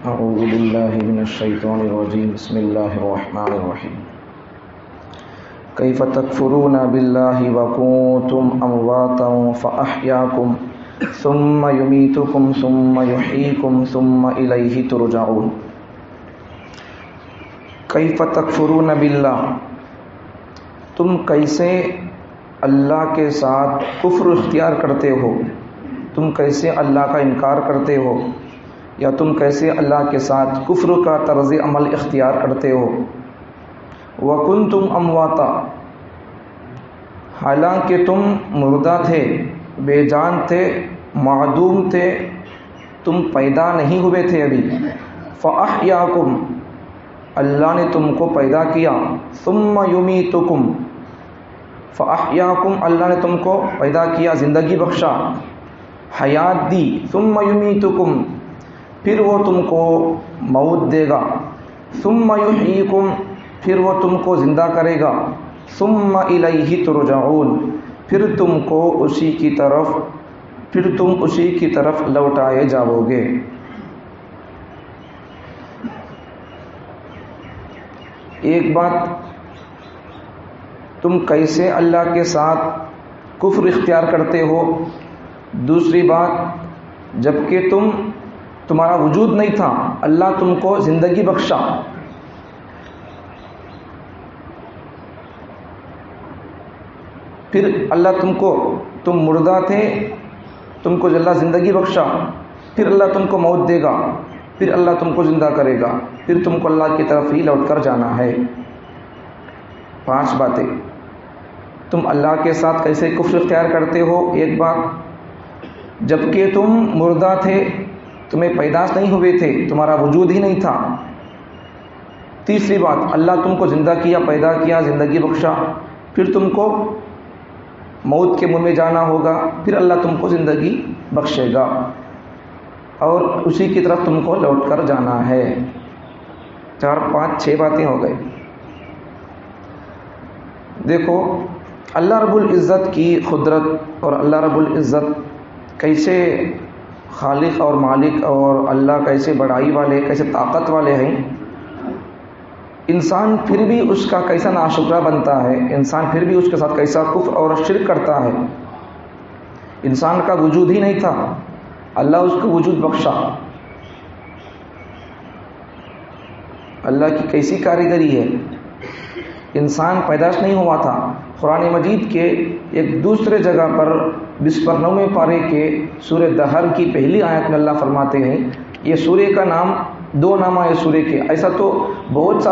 اعوذ باللہ من الشیطان الرجیم بسم اللہ الرحمن الرحیم کیف تکفرون باللہ وکنتم امواتا فاحیاکم ثم یمیتکم ثم یحییکم ثم الیہ ترجعون۔ کیف تکفرون باللہ، تم کیسے اللہ کے ساتھ کفر اختیار کرتے ہو، تم کیسے اللہ کا انکار کرتے ہو، یا تم کیسے اللہ کے ساتھ کفر کا طرز عمل اختیار کرتے ہو۔ وَكُنْتُمْ امواتا، حالانکہ تم مردہ تھے، بے جان تھے، معدوم تھے، تم پیدا نہیں ہوئے تھے ابھی۔ فَأَحْيَاكُمْ، اللہ نے تم کو پیدا کیا۔ ثُمَّ يُمِيتُكُمْ، فَأَحْيَاكُمْ، اللہ نے تم کو پیدا کیا، زندگی بخشا، حیات دی۔ ثُمَّ يُمِيتُكُمْ، پھر وہ تم کو موت دے گا۔ ثم یحییکم، پھر وہ تم کو زندہ کرے گا۔ ثم الیہ ترجعون، پھر تم اسی کی طرف لوٹائے جاؤ گے۔ ایک بات، تم کیسے اللہ کے ساتھ کفر اختیار کرتے ہو۔ دوسری بات، جبکہ تمہارا وجود نہیں تھا، اللہ تم کو زندگی بخشا۔ پھر اللہ تم مردہ تھے، تم کو اللہ زندگی بخشا، پھر اللہ تم کو موت دے گا، پھر اللہ تم کو زندہ کرے گا، پھر تم کو اللہ کی طرف ہی لوٹ کر جانا ہے۔ 5 باتیں، تم اللہ کے ساتھ کیسے کفر اختیار کرتے ہو۔ ایک بات، جبکہ تم مردہ تھے، تمہیں پیدائش نہیں ہوئے تھے، تمہارا وجود ہی نہیں تھا۔ تیسری بات، اللہ تم کو زندہ کیا، پیدا کیا، زندگی بخشا، پھر تم کو موت کے منہ میں جانا ہوگا، پھر اللہ تم کو زندگی بخشے گا اور اسی کی طرف تم کو لوٹ کر جانا ہے۔ 4 5 6 باتیں ہو گئی۔ دیکھو اللہ رب العزت کی قدرت اور اللہ رب العزت کیسے خالق اور مالک اور اللہ کیسے بڑائی والے، کیسے طاقت والے ہیں۔ انسان پھر بھی اس کا کیسا ناشکرہ بنتا ہے، انسان پھر بھی اس کے ساتھ کیسا کفر اور شرک کرتا ہے۔ انسان کا وجود ہی نہیں تھا، اللہ اس کو وجود بخشا۔ اللہ کی کیسی کاریگری ہے، انسان پیدائش نہیں ہوا تھا۔ قرآن مجید کے ایک دوسرے جگہ پر 29ویں پارے کے سورہ دہر کی پہلی آیت میں اللہ فرماتے ہیں، یہ سورہ کا نام 2 نام ہے سورہ کے، ایسا تو بہت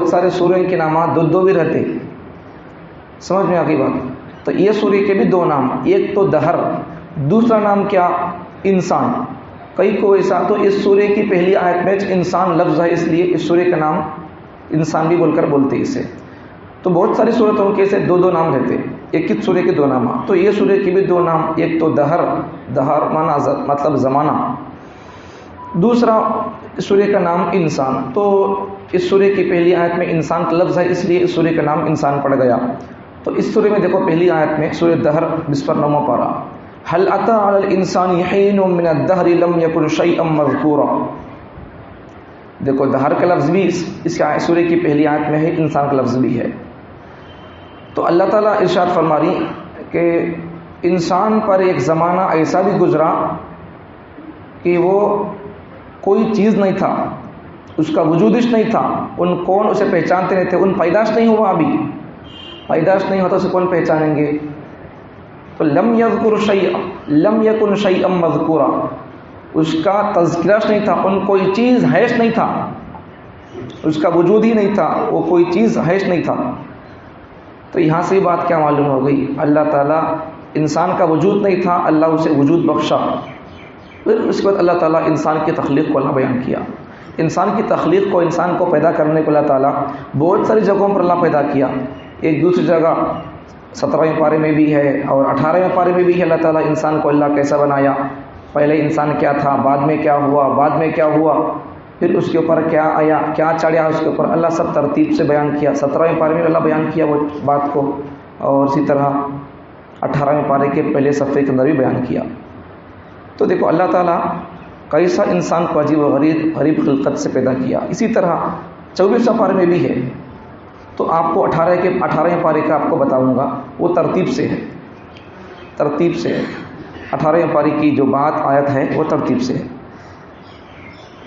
سارے سورہ کے نامات 2 بھی رہتے، سمجھ میں آ گئی بات۔ تو یہ سورہ کے بھی 2 نام، ایک تو دہر، دوسرا نام کیا، انسان۔ کئی کو ایسا تو اس سورہ کی پہلی آیت میں انسان لفظ ہے، اس لیے اس سورہ کا نام انسان بھی بول کر بولتے اسے۔ تو بہت ساری صورتوں کے سے 2 نام رہتے، ایک ہی سورہ کے 2 نام۔ تو یہ سورہ کے بھی 2 نام، ایک تو دہر مانا مطلب زمانہ، دوسرا سورہ کا نام انسان۔ تو اس سورہ کی پہلی آیت میں انسان کا لفظ ہے، اس لیے اس سورہ کا نام انسان پڑ گیا۔ تو اس سورہ میں دیکھو پہلی آیت میں سورہ دہر 29واں پارہ، هل اتى على الانسان حين من الدهر لم يكن شيئا مذكورا۔ دیکھو دہر کا لفظ بھی اس سورہ کی پہلی آیت میں ہے، انسان کا لفظ بھی ہے۔ تو اللہ تعالیٰ ارشاد فرما رہی کہ انسان پر ایک زمانہ ایسا بھی گزرا کہ وہ کوئی چیز نہیں تھا، اس کا وجود ہی نہیں تھا، کون اسے پہچانتے نہیں تھے، پیدائش نہیں ہوا، ابھی پیدائش نہیں ہوتا، اسے کون پہچانیں گے۔ تو لم یکن شیئا مذکورا، اس کا تذکرہ نہیں تھا، کوئی چیز ہیش نہیں تھا، اس کا وجود ہی نہیں تھا، وہ کوئی چیز ہیش نہیں تھا۔ تو یہاں سے بات کیا معلوم ہو گئی، اللہ تعالیٰ انسان کا وجود نہیں تھا، اللہ اسے وجود بخشا۔ پھر اس کے بعد اللہ تعالیٰ انسان کی تخلیق کو اللہ بیان کیا۔ انسان کی تخلیق کو، انسان کو پیدا کرنے کو اللہ تعالیٰ بہت ساری جگہوں پر اللہ پیدا کیا۔ ایک دوسری جگہ 17ویں پارے میں بھی ہے اور 18ویں پارے میں بھی ہے، اللہ تعالیٰ انسان کو اللہ کیسا بنایا، پہلے انسان کیا تھا، بعد میں کیا ہوا، بعد میں کیا ہوا، پھر اس کے اوپر کیا آیا، کیا چڑھا اس کے اوپر، اللہ سب ترتیب سے بیان کیا۔ 17ویں پارے میں اللہ بیان کیا وہ بات کو، اور اسی طرح 18ویں پارے کے پہلے صفحے کے اندر بھی بیان کیا۔ تو دیکھو اللہ تعالیٰ کیسا انسان کو عجیب و غریب خلقت سے پیدا کیا. اسی طرح 24 پارے میں بھی ہے. تو آپ کو 18 پارے کا آپ کو بتاؤں گا، وہ ترتیب سے ہے. 18 پارے کی جو بات آیت ہے وہ ترتیب سے ہے.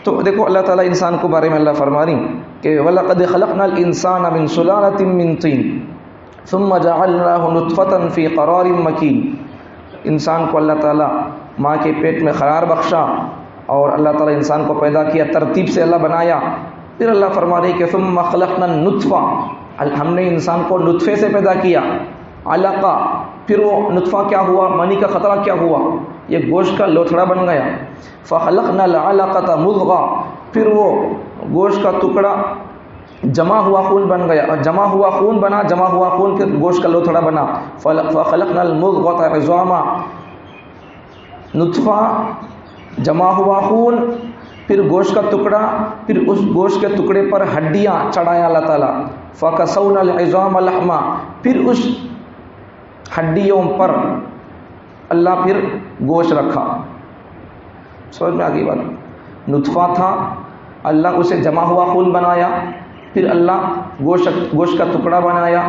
تو دیکھو اللہ تعالیٰ انسان کو بارے میں اللہ فرما رہی کہ وَلَقَدْ خَلَقْنَا الْإِنسَانَ مِنْ سُلَالَةٍ مِّن طِينٍ ثُمَّ جَعَلْنَاهُ نُطْفَةً فِي قَرَارٍ مَّكِينٍ. انسان کو اللہ تعالیٰ ماں کے پیٹ میں قرار بخشا اور اللہ تعالیٰ انسان کو پیدا کیا، ترتیب سے اللہ بنایا. پھر اللہ فرما رہی کہ ثُمَّ خَلَقْنَا النُّطْفَةَ، ہم نے انسان کو نطفے سے پیدا کیا. علقہ، پھر وہ نطفہ کیا ہوا، منی کا قطرہ کیا ہوا، یہ گوشت کا لوتھڑا بن گیا. فخلقنا العلقۃ مضغہ، پھر وہ گوشت کا ٹکڑا جمع ہوا خون بن گیا، اور جمع ہوا خون پھر گوشت کا لوتھڑا بنا. فخلقنا المضغۃ عظاما، نطفہ جمع ہوا خون، پھر گوشت کا ٹکڑا، پھر اس گوشت کے ٹکڑے پر ہڈیاں چڑھایا اللہ تعالیٰ. فکسونا العظام لحما، پھر اس ہڈیوں پر اللہ پھر گوشت رکھا. سمجھ میں آ گئی بات؟ نطفہ تھا، اللہ اسے جمع ہوا خون بنایا، پھر اللہ گوشت کا ٹکڑا بنایا،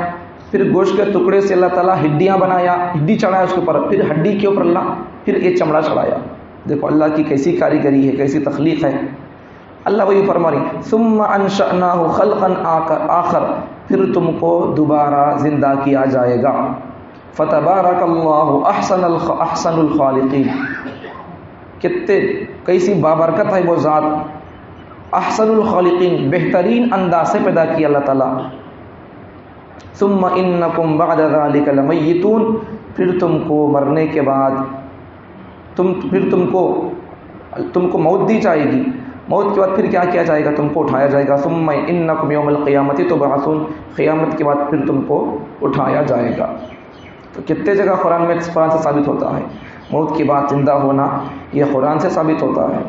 پھر گوشت کے ٹکڑے سے اللہ تعالیٰ ہڈیاں بنایا، ہڈی چڑھایا اس کے اوپر، پھر ہڈی کے اوپر اللہ پھر ایک چمڑا چڑھایا. دیکھو اللہ کی کیسی کاریگری ہے، کیسی تخلیق ہے. اللہ وہی فرما رہی ثم انشأناه خلقا آخر، پھر تم کو دوبارہ زندہ کیا جائے گا. فتبارک اللہ احسن الخالقین، کیسی بابرکت ہے وہ ذات. احسن الخالقین، بہترین انداز سے پیدا کیا اللہ تعالیٰ. ثم انکم بعد ذلک لمیتون، پھر تم کو مرنے کے بعد تم کو موت دی جائے گی. موت کے بعد پھر کیا کیا جائے گا؟ تم کو اٹھایا جائے گا. ثم انکم یوم القیامت تبعثون، قیامت کے بعد پھر تم کو اٹھایا جائے گا. تو کتنے جگہ قرآن سے ثابت ہوتا ہے موت کے بعد زندہ ہونا، یہ قرآن سے ثابت ہوتا ہے.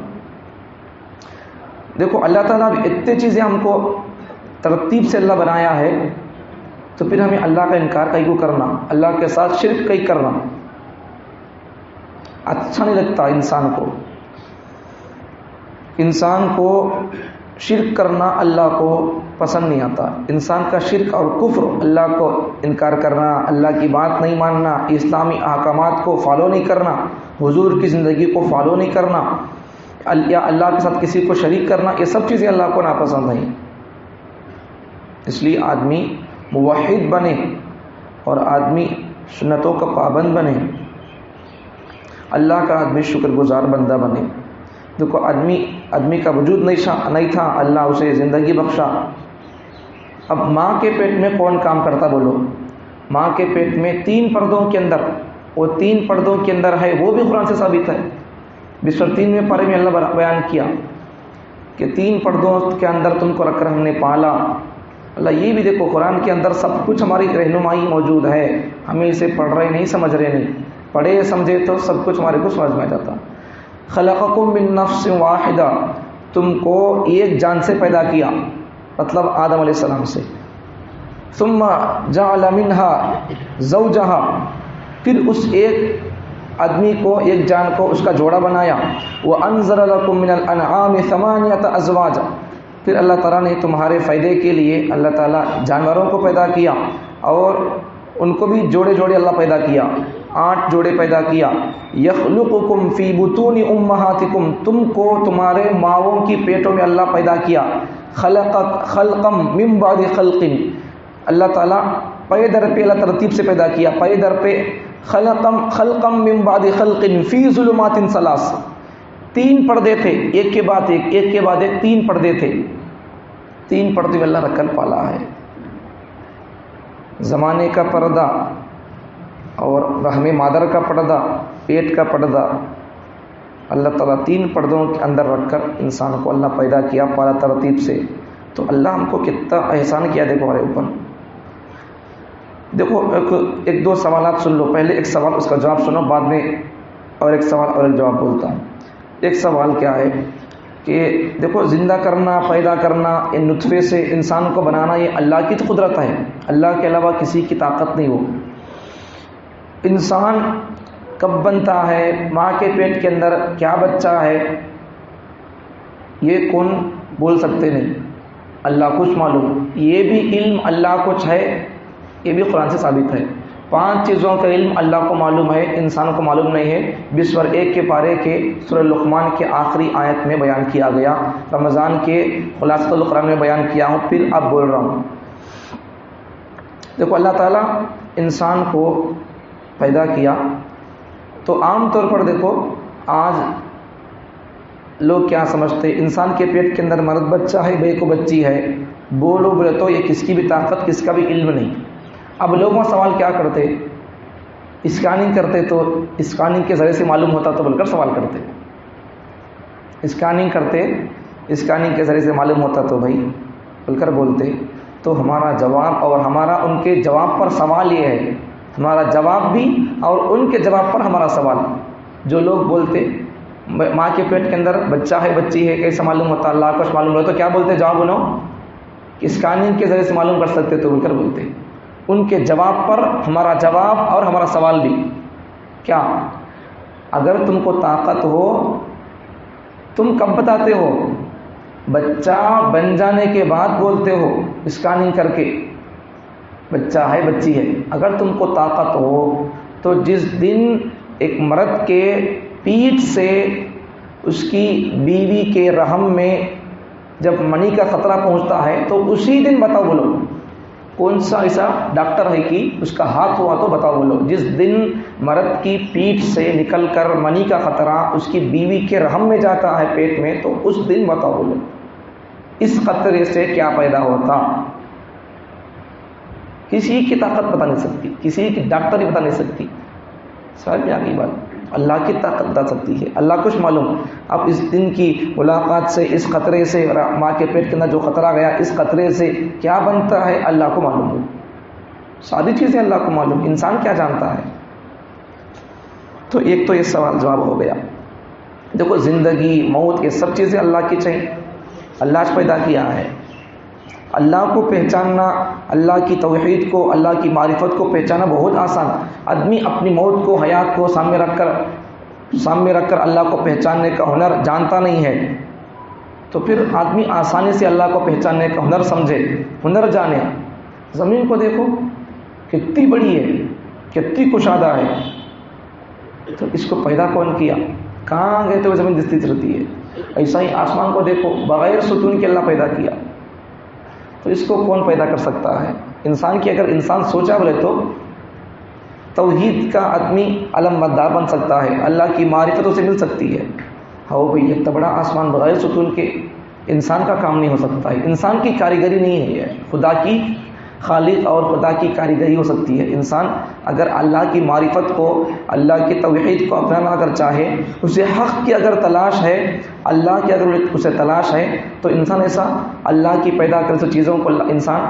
دیکھو اللہ تعالیٰ اتنی چیزیں ہم کو ترتیب سے اللہ بنایا ہے، تو پھر ہمیں اللہ کا انکار کیوں کرنا، اللہ کے ساتھ شرک کیوں کرنا اچھا نہیں لگتا. انسان کو شرک کرنا اللہ کو پسند نہیں آتا. انسان کا شرک اور کفر، اللہ کو انکار کرنا، اللہ کی بات نہیں ماننا، اسلامی احکامات کو فالو نہیں کرنا، حضور کی زندگی کو فالو نہیں کرنا، یا اللہ کے ساتھ کسی کو شریک کرنا، یہ سب چیزیں اللہ کو ناپسند ہیں. اس لیے آدمی موحد بنے اور آدمی سنتوں کا پابند بنے، اللہ کا آدمی شکر گزار بندہ بنے. دیکھو آدمی کا وجود نہیں تھا، اللہ اسے زندگی بخشا. اب ماں کے پیٹ میں کون کام کرتا بولو؟ ماں کے پیٹ میں 3 پردوں کے اندر، وہ 3 پردوں کے اندر ہے، وہ بھی قرآن سے ثابت ہے. 23 پارے میں اللہ بیان کیا کہ 3 پردوں کے اندر تم کو رکھ کر ہم نے پالا. اللہ یہ بھی دیکھو قرآن کے اندر سب کچھ ہماری رہنمائی موجود ہے. ہمیں اسے پڑھ رہے نہیں، سمجھ رہے نہیں، پڑھے سمجھے تو سب کچھ ہمارے کو سمجھ میں آ جاتا. خلقکم من نفس واحدہ، تم کو ایک جان سے پیدا کیا، مطلب آدم علیہ السلام سے. ثم جعل منها زوجہا، پھر اس ایک آدمی کو، ایک جان کو، اس کا جوڑا بنایا. وانزل لکم من الانعام 8 ازواج، پھر اللہ تعالیٰ نے تمہارے فائدے کے لیے اللہ تعالیٰ جانوروں کو پیدا کیا اور ان کو بھی جوڑے جوڑے اللہ پیدا کیا، 8 جوڑے پیدا کیا. یخلقکم فی بطون امہاتکم، تم کو تمہارے ماؤں کی پیٹوں میں اللہ پیدا کیا. خلقم من بعد خلق، اللہ تعالیٰ پے در پہ اللہ ترتیب سے پیدا کیا، پے در پہ. خلقم من بعد خلق فی ظلمات 3، 3 پردے تھے، ایک کے بعد ایک 3 پردے تھے. 3 پردے میں اللہ رکھ کر پالا ہے. زمانے کا پردہ اور رحم مادر کا پردہ، پیٹ کا پردہ، اللہ تعالیٰ 3 پردوں کے اندر رکھ کر انسان کو اللہ پیدا کیا، پالا ترتیب سے. تو اللہ ہم کو کتنا احسان کیا دیکھو ہمارے اوپر. دیکھو ایک 2 سوالات سن لو. پہلے ایک سوال، اس کا جواب سنو، بعد میں اور ایک سوال اور ایک جواب بولتا ہوں. ایک سوال کیا ہے کہ دیکھو زندہ کرنا، پیدا کرنا، ان نطفے سے انسان کو بنانا، یہ اللہ کی قدرت ہے، اللہ کے علاوہ کسی کی طاقت نہیں ہو. انسان کب بنتا ہے، ماں کے پیٹ کے اندر کیا بچہ ہے، یہ کون بول سکتے نہیں، اللہ کچھ معلوم، یہ بھی علم اللہ کچھ ہے، یہ بھی قرآن سے ثابت ہے۔ 5 چیزوں کا علم اللہ کو معلوم ہے، انسان کو معلوم نہیں ہے۔ 21 کے پارے کے سورہ لقمان کے آخری آیت میں بیان کیا گیا، رمضان کے خلاصۃ القرآن میں بیان کیا ہوں، پھر اب بول رہا ہوں۔ دیکھو اللہ تعالیٰ انسان کو پیدا کیا تو عام طور پر دیکھو آج لوگ کیا سمجھتے، انسان کے پیٹ کے اندر مرد بچہ ہے، بے کو بچی ہے، بولو بولے تو یہ کس کی بھی طاقت، کس کا بھی علم نہیں۔ اب لوگوں سوال کیا کرتے، اسکیننگ کرتے تو اسکیننگ کے ذریعے سے معلوم ہوتا تو بول کر سوال کرتے، اسکیننگ کرتے، اسکیننگ کے ذریعے سے معلوم ہوتا تو بھائی بول کر بولتے۔ تو ہمارا جواب اور ہمارا ان کے جواب پر سوال یہ ہے، ہمارا جواب بھی اور ان کے جواب پر ہمارا سوال۔ جو لوگ بولتے ماں کے پیٹ کے اندر بچہ ہے، بچی ہے، کیسے معلوم ہوتا، اللہ کو معلوم ہوتا، تو کیا بولتے جواب انہوں، اسکیننگ کے ذریعے سے معلوم کر سکتے تو بول کر بولتے۔ ان کے جواب پر ہمارا جواب اور ہمارا سوال بھی کیا، اگر تم کو طاقت ہو تم کب بتاتے ہو، بچہ بن جانے کے بعد بولتے ہو، اسکیننگ کر کے بچہ ہے بچی ہے۔ اگر تم کو طاقت ہو تو جس دن ایک مرد کے پیٹ سے اس کی بیوی کے رحم میں جب منی کا خطرہ پہنچتا ہے تو اسی دن بتاؤ بولو، کون سا ایسا ڈاکٹر ہے کہ اس کا ہاتھ ہوا تو بتاؤ بولو، جس دن مرد کی پیٹ سے نکل کر منی کا خطرہ اس کی بیوی کے رحم میں جاتا ہے پیٹ میں، تو اس دن بتاؤ بولو اس خطرے سے کیا پیدا ہوتا۔ کسی کی طاقت بتا نہیں سکتی، کسی کی ڈاکٹر بتا نہیں سکتی، سمجھ میں آ گئی بات، اللہ کی طاقت بتا سکتی ہے، اللہ کچھ معلوم۔ اب اس دن کی ملاقات سے، اس خطرے سے، ماں کے پیٹ کے اندر جو خطرہ گیا، اس خطرے سے کیا بنتا ہے اللہ کو معلوم ہو، ساری چیزیں اللہ کو معلوم، انسان کیا جانتا ہے۔ تو ایک تو یہ سوال جواب ہو گیا۔ دیکھو زندگی موت یہ سب چیزیں اللہ کی چاہیے، اللہ نے پیدا کیا ہے۔ اللہ کو پہچاننا، اللہ کی توحید کو، اللہ کی معرفت کو پہچاننا بہت آسان۔ آدمی اپنی موت کو، حیات کو سامنے رکھ کر اللہ کو پہچاننے کا ہنر جانتا نہیں ہے، تو پھر آدمی آسانی سے اللہ کو پہچاننے کا ہنر سمجھے، ہنر جانے۔ زمین کو دیکھو کتنی بڑی ہے، کتنی کشادہ ہے، تو اس کو پیدا کون کیا، کہاں گئے تو وہ زمین دستی رہتی ہے۔ ایسا ہی آسمان کو دیکھو، بغیر ستون کے اللہ پیدا کیا، تو اس کو کون پیدا کر سکتا ہے۔ انسان کی اگر انسان سوچا بولے تو توحید کا آدمی علم مدار بن سکتا ہے، اللہ کی معرفتوں سے مل سکتی ہے۔ ہاں بھئی اتنا بڑا آسمان بغیر ستون کے انسان کا کام نہیں ہو سکتا ہے، انسان کی کاریگری نہیں ہے، یہ خدا کی خالق اور خدا کی کاریگری ہو سکتی ہے۔ انسان اگر اللہ کی معرفت کو، اللہ کی توحید کو اپنانا اگر چاہے، اسے حق کی اگر تلاش ہے، اللہ کی اگر اسے تلاش ہے، تو انسان ایسا اللہ کی پیدا کر چیزوں کو انسان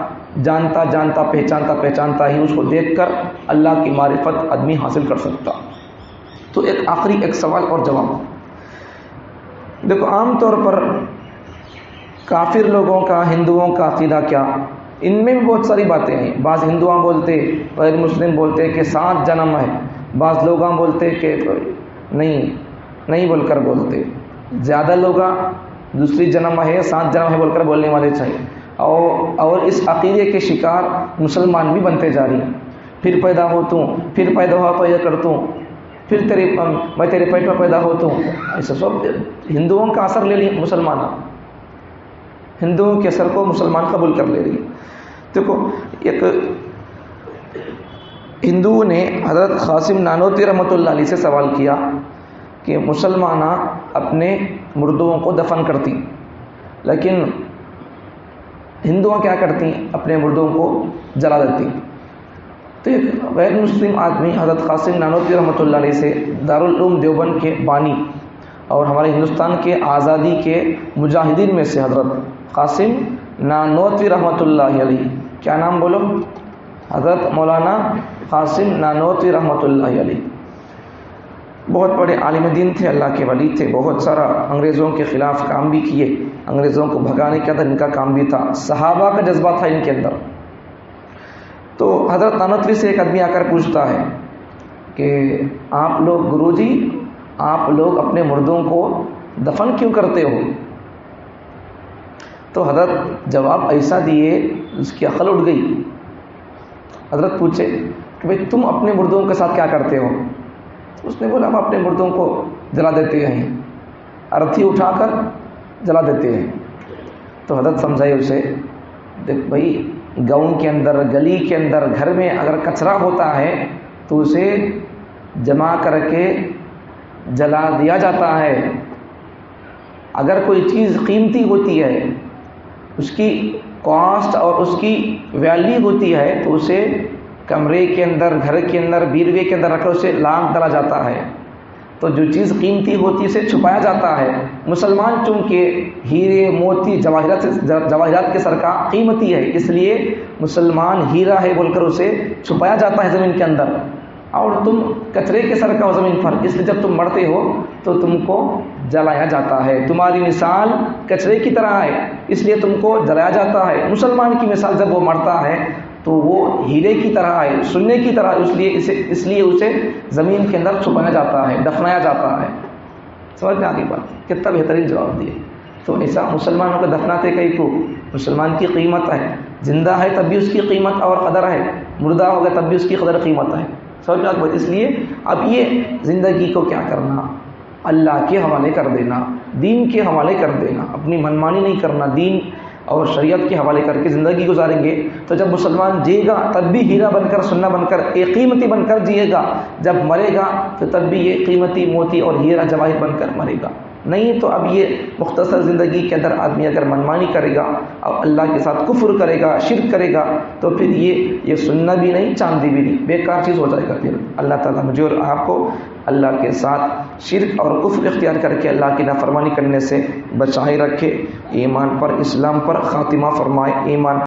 جانتا پہچانتا ہی اس کو دیکھ کر اللہ کی معرفت آدمی حاصل کر سکتا۔ تو ایک آخری ایک سوال اور جواب۔ دیکھو عام طور پر کافر لوگوں کا، ہندوؤں کا عقیدہ کیا، ان میں بھی بہت ساری باتیں ہیں۔ بعض ہندوؤں بولتے، غیر مسلم بولتے کہ 7 جنم ہے، بعض لوگاں بولتے کہ نہیں بول کر بولتے، زیادہ لوگاں دوسری جنم ہے، 7 جنم ہے بول کر بولنے والے چاہیے، اور اس عقیدے کے شکار مسلمان بھی بنتے جا رہی ہیں۔ پھر پیدا ہوتا ہوں، پھر پیدا ہوا پیدا کرتا ہوں، پھر میں تیرے پیٹ میں پیدا ہوتا ہوں، ایسا سب ہندوؤں کا اثر لے لی مسلمان، ہندوؤں کے اثر کو مسلمان قبول کر لے رہی ہے۔ دیکھو ایک ہندو نے حضرت قاسم نانوتوی رحمۃ اللہ علیہ سے سوال کیا کہ مسلمانہ اپنے مردوں کو دفن کرتی، لیکن ہندوؤں کیا کرتی، اپنے مردوں کو جلا دیتی۔ تو ایک غیر مسلم آدمی حضرت قاسم نانوتوی رحمۃ اللہ علیہ سے، دارالعلوم دیوبند کے بانی اور ہمارے ہندوستان کے آزادی کے مجاہدین میں سے حضرت قاسم نانوتوی رحمۃ اللہ علیہ، کیا نام بولو، حضرت مولانا قاسم نانوتوی رحمۃ اللہ علیہ، بہت بڑے عالم دین تھے، اللہ کے ولی تھے، بہت سارا انگریزوں کے خلاف کام بھی کیے، انگریزوں کو بھگانے کے اندر ان کا کام بھی تھا، صحابہ کا جذبہ تھا ان کے اندر۔ تو حضرت نانوتوی سے ایک آدمی آ کر پوچھتا ہے کہ آپ لوگ گرو جی، آپ لوگ اپنے مردوں کو دفن کیوں کرتے ہو؟ تو حضرت جواب ایسا دیے اس کی عقل اٹھ گئی. حضرت پوچھے کہ بھئی تم اپنے مردوں کے ساتھ کیا کرتے ہو؟ اس نے بولا ہم اپنے مردوں کو جلا دیتے ہیں، ارتھی اٹھا کر جلا دیتے ہیں. تو حضرت سمجھائے اسے، دیکھ بھائی گاؤں کے اندر، گلی کے اندر، گھر میں اگر کچرا ہوتا ہے تو اسے جمع کر کے جلا دیا جاتا ہے. اگر کوئی چیز قیمتی ہوتی ہے، اس کی کاسٹ اور اس کی ویلیو ہوتی ہے تو اسے کمرے کے اندر، گھر کے اندر، بیروے کے اندر رکھ کر اسے لانگ ڈالا جاتا ہے. تو جو چیز قیمتی ہوتی ہے اسے چھپایا جاتا ہے. مسلمان چونکہ ہیرے، موتی، جواہرات کے سرکا قیمتی ہے، اس لیے مسلمان ہیرا ہے بول کر اسے چھپایا جاتا ہے زمین کے اندر، اور تم کچرے کے سرکا ہو زمین پر، اس لیے جب تم مرتے ہو تو تم کو جلایا جاتا ہے. تمہاری مثال کچرے کی طرح ہے، اس لیے تم کو جلایا جاتا ہے. مسلمان کی مثال جب وہ مرتا ہے تو وہ ہیرے کی طرح ہے، سونے کی طرح، اس لیے اسے زمین کے اندر چھپایا جاتا ہے، دفنایا جاتا ہے. سمجھ میں آگے بات؟ کتنا بہترین جواب دیے. تو ایسا مسلمانوں کو دفناتے کئی کو، مسلمان کی قیمت ہے، زندہ ہے تب بھی اس کی قیمت اور قدر ہے، مردہ ہوگا تب بھی اس کی قدر قیمت ہے. سمجھ میں آگے بات؟ اس لیے اب یہ زندگی کو کیا کرنا، اللہ کے حوالے کر دینا، دین کے حوالے کر دینا، اپنی منمانی نہیں کرنا، دین اور شریعت کے حوالے کر کے زندگی گزاریں گے تو جب مسلمان جیے گا تب بھی ہیرا بن کر، سونا بن کر، ایک قیمتی بن کر جیے گا. جب مرے گا تو تب بھی یہ قیمتی موتی اور ہیرا جواہر بن کر مرے گا. نہیں تو اب یہ مختصر زندگی کے اندر آدمی اگر منمانی کرے گا اور اللہ کے ساتھ کفر کرے گا، شرک کرے گا، تو پھر یہ سننا بھی نہیں، چاندی بھی نہیں، بیکار چیز ہو جائے گا. پھر اللہ تعالیٰ مجھے اور آپ کو اللہ کے ساتھ شرک اور کفر اختیار کر کے اللہ کی نافرمانی کرنے سے بچائے رکھے، ایمان پر، اسلام پر خاتمہ فرمائے. ایمان